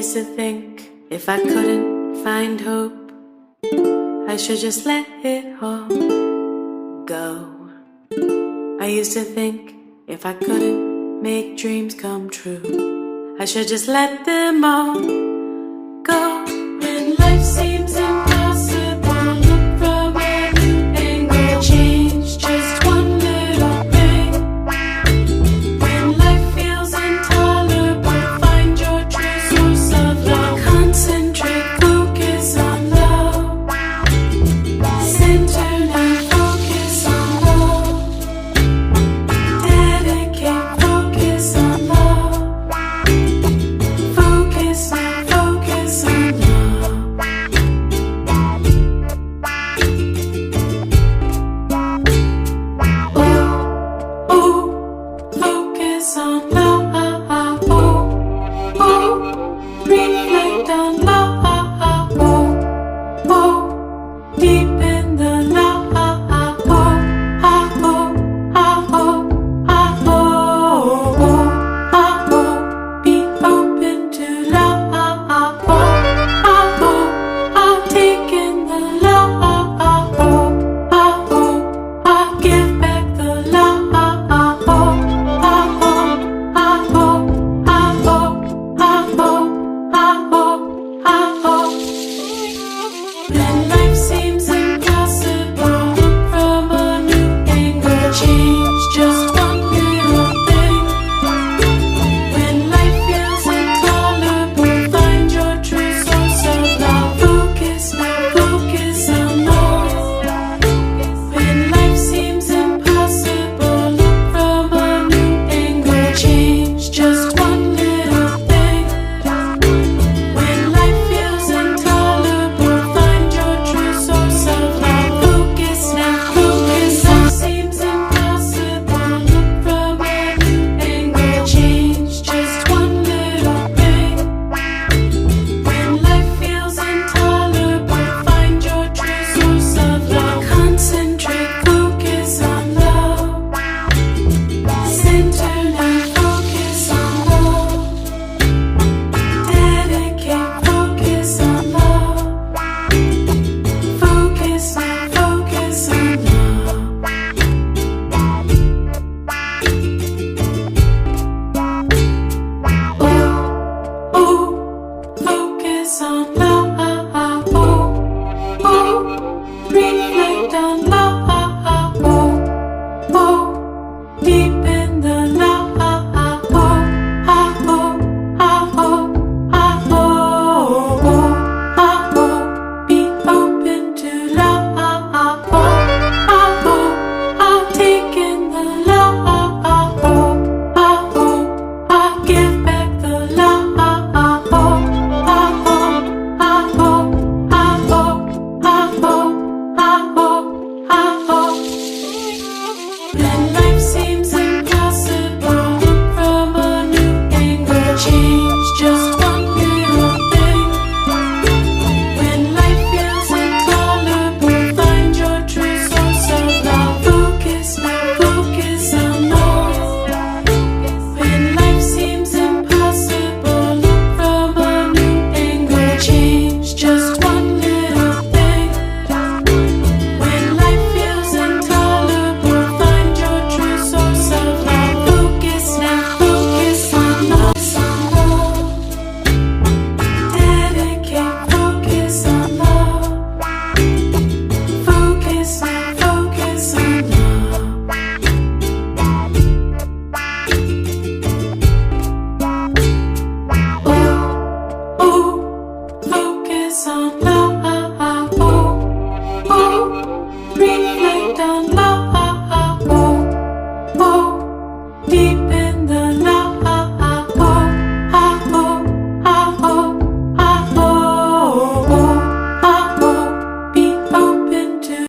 used to think if I couldn't find hope, I should just let it all go. I used to think if I couldn't make dreams come true, I should just let them all go. When life seems impossible, look from a new angle. Change just one little thing. When life feels intolerable, find your true source of love. Concentrate, focus on love. Center now, focus on love. Dedicate, focus on love. Focus now, focus on love. Oh, oh, focus on love. Oh, oh, reflect on love. Oh, oh, deep in the love. Oh, oh, oh, oh, oh, oh, oh, be open to love. Oh, oh, oh, take in the love. Oh, oh, oh, give back the love. Oh, oh, oh, oh, when life seems impossible, look from a new angle. Change just one little thing. When life feels intolerable, find your true source of love. Focus now, focus on love. When life seems impossible, look from a new angle. Change just one little thing. When life feels intolerable, find your true source of love. Focus now, focus on. Seems impossible, look from a new angle. Change just one little thing. When life feels intolerable, find your true source of love. Concentrate, focus on love. Center now, focus on love. Dedicate, focus on love. Focus now, focus on love. Oh, oh, focus on love. Oh, oh, reflect on love. Oh, oh, deep in the love. Oh, oh, oh, be open to love. Oh, take in the love. Oh, give back the love. When life seems impossible, look from a new angle. Change just one little thing. When life feels intolerable, find your true source of love. Focus now, focus on love. When life seems impossible, look from a new angle. Change just one little thing. When life feels intolerable, find your true source of love. Focus now, focus on love. Dedicate, focus on love. Focus now, focus on love. Oh, oh, focus on love.